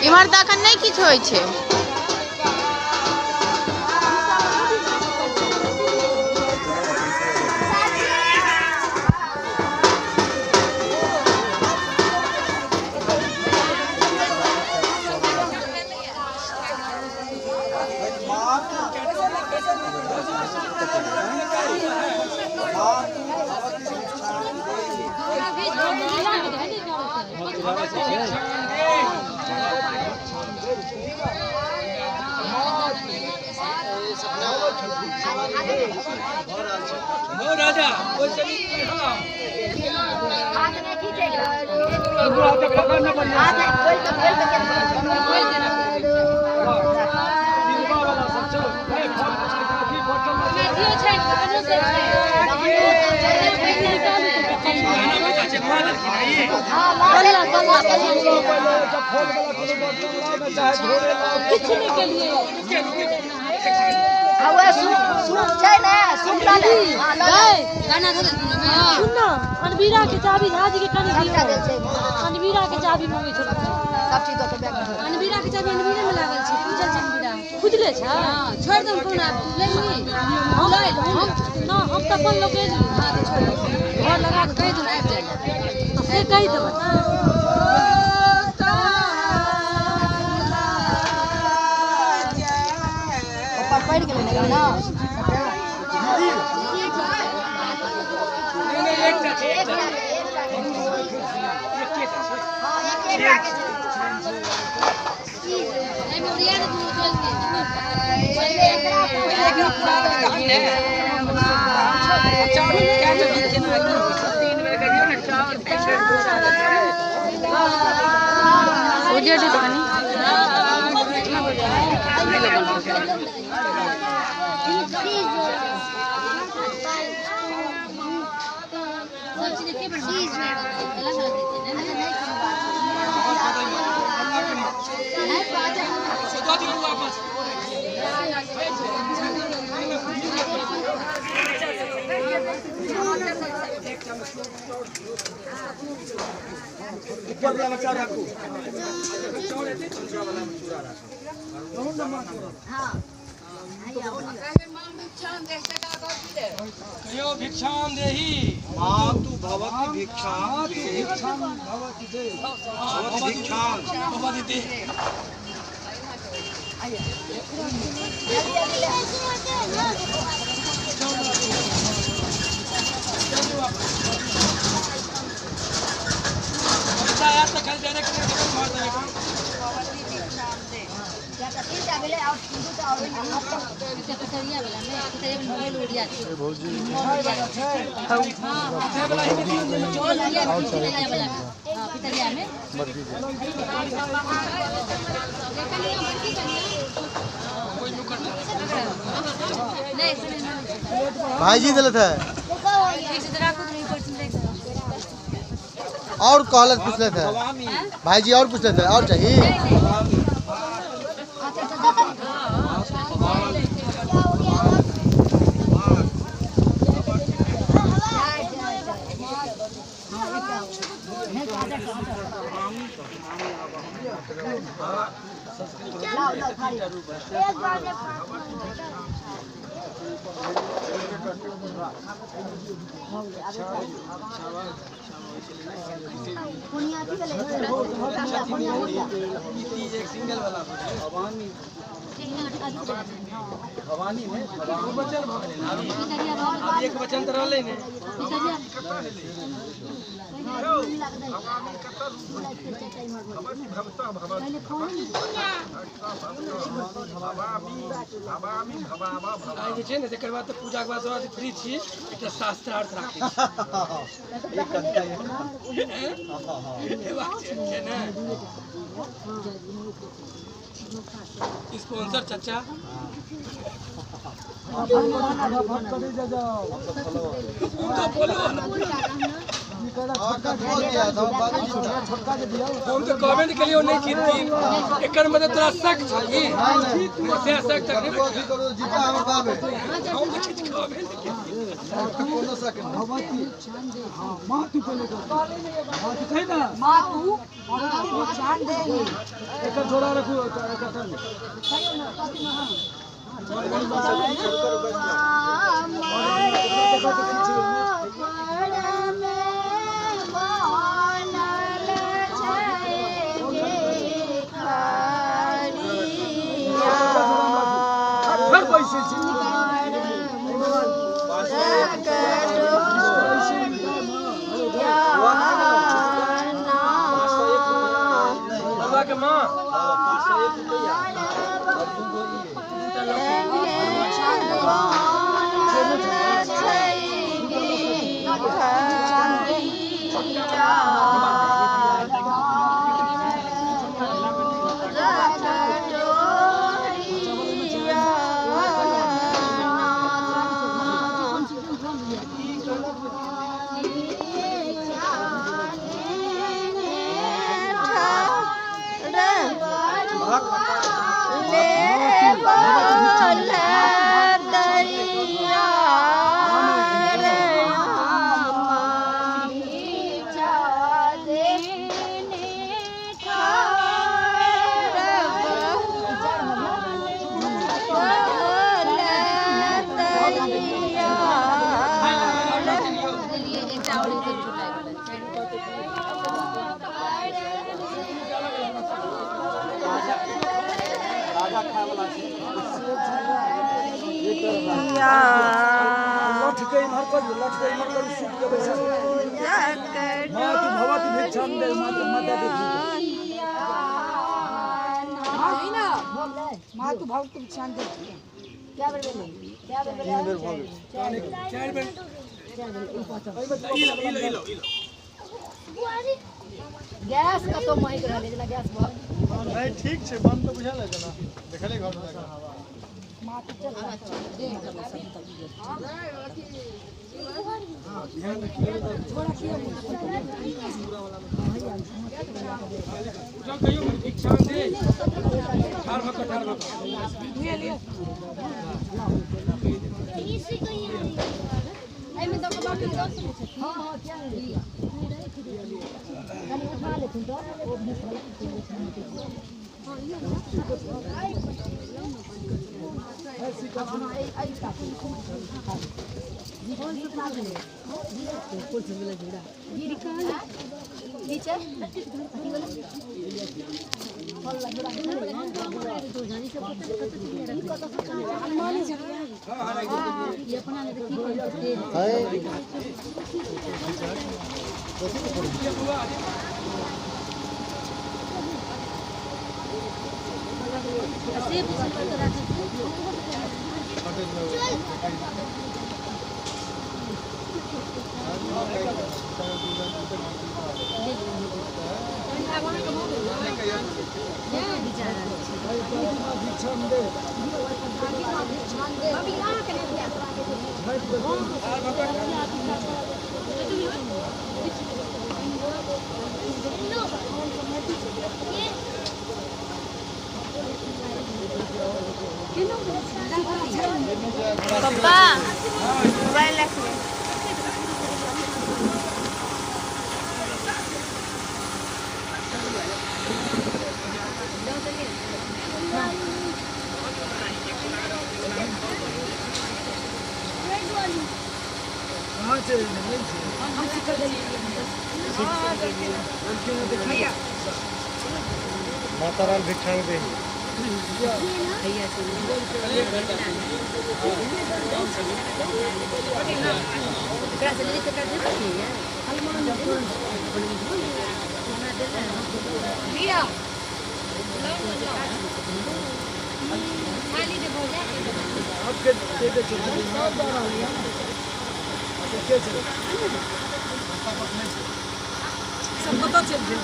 इमहर तक नहीं किछु होइ छै। अनवीरा के चाबी झाजी के कनी दियो अनवीरा के चाबी मांगे छ सब चीज तो बैग में अनवीरा के चाबी अनवीरा में लागल छ पूजल छ अनवीरा खुजले छ हां छोड़ दम कोन ले ली हम ना हम त अपन लोग ले ली हां तो छोड़ घर लगा के कह दू आबि जाए से कह दे ऊपर पड़ गेल ना भिक्षाम देहि मातु भवति भिक्षाम भवति दे भवति भिक्षाम भवति दे भाई जी दिलत है और कॉलर पूछ लेते हैं भाई जी और पूछ लेते हैं और चाहिए भवानी में बचल अब एक वचन तो रहले ने जेकर बाद पूजा के बाद फ्री छी एकटा शास्त्रार्थ राखी एक कविता है ना स्पॉन्सर चाचा हम तो कमेंट के लिए नहीं जीतती एक मतलब तोरा शक छी से शक तक नहीं जीता हम बाबे हम तो किछ कमेंट के कोनो शक भगवती मां तू पहले कर मां तू कह ना माँ तू जान दे एक जोड़ा रखो एक माँ तू भाव तू ध्यान दे क्या बोल गैस का तो माइक रहले जना गैस बहुत नहीं ठीक छे बंद तो बुझा ले जना देखले घर में माँ तू चल थोड़ा किया जब कहियो इच्छा दे ठार भक ले ले इसी को ही आई में तो बात कर हां हां क्या है खाली उठा ले तुम तो वो भी ऐसी का आई का जीवन से ना ले कोई संगला जोड़ा ये निकाल नीचे फल लगा तो जानी सब पता मानी ये अपना ले की पप्पा मोबाइल रख ले माताराम भिक्षाण दे सब कतऽ चलि गेल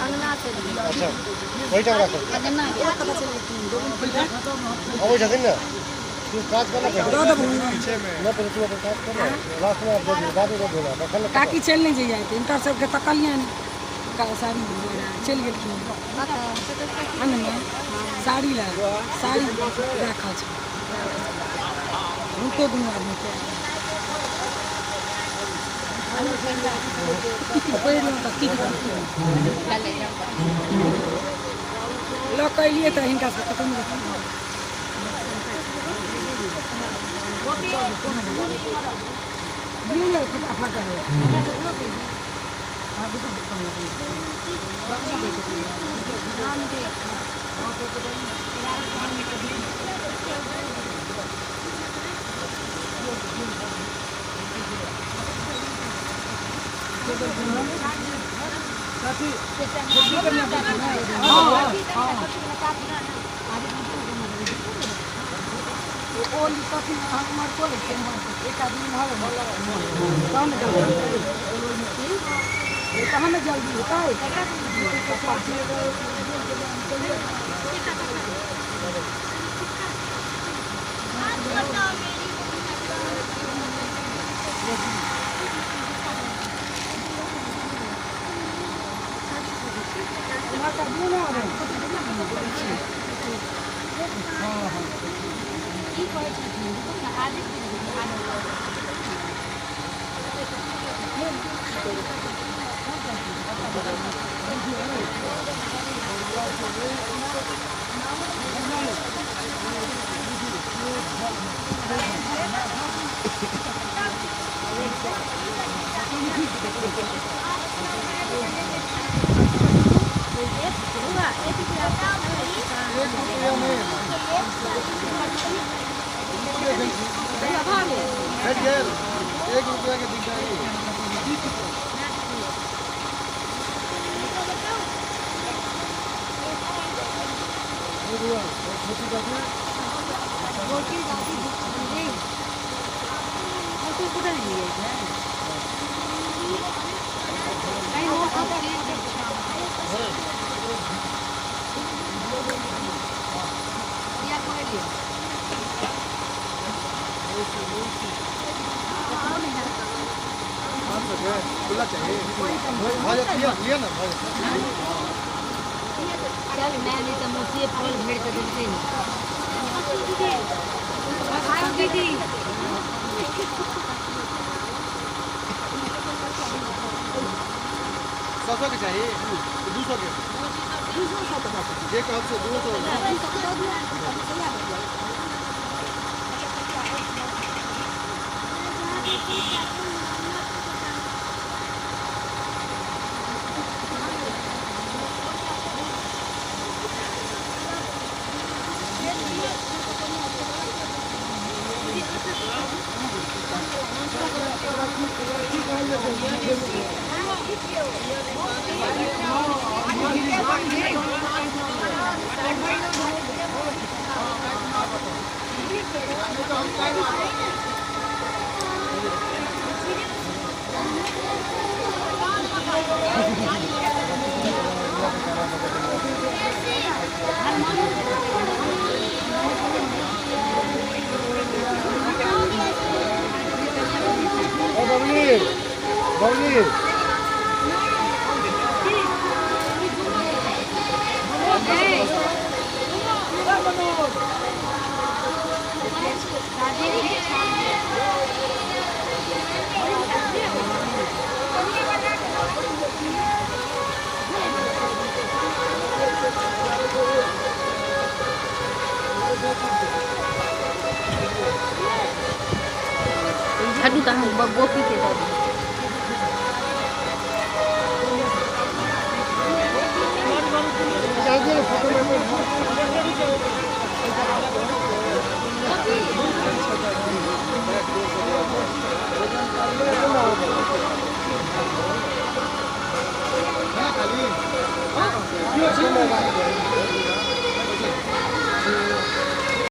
अंगना से अच्छा वही टाइम रखो अंगना के कतऽ चलि गेल अबै छथिन ना तू काज करना पड़ेगा पीछे में ना पहले तू अपन काज कर लास्ट में आप दे बाद में बोला देखल काकी चलि नहीं जाइ जाते इनका सबके तकलियन का साड़ी चलि गेलखिन अंगना साड़ी ला साड़ी राखा छै हुनको दुनू आदमी के लऽ कऽ एलियै तऽ हिनका सबके कतहु नहि हमें जल्दी होता है एक रुपया के दिख जाएगी खुला चाहिए लिया ना चल मैं नहीं तो मुझे फल भेड़ कर देते दीदी 100 के चाहिए 200 के ये काम से 200 Babli Aduh tahan gopi ke tadi. Photo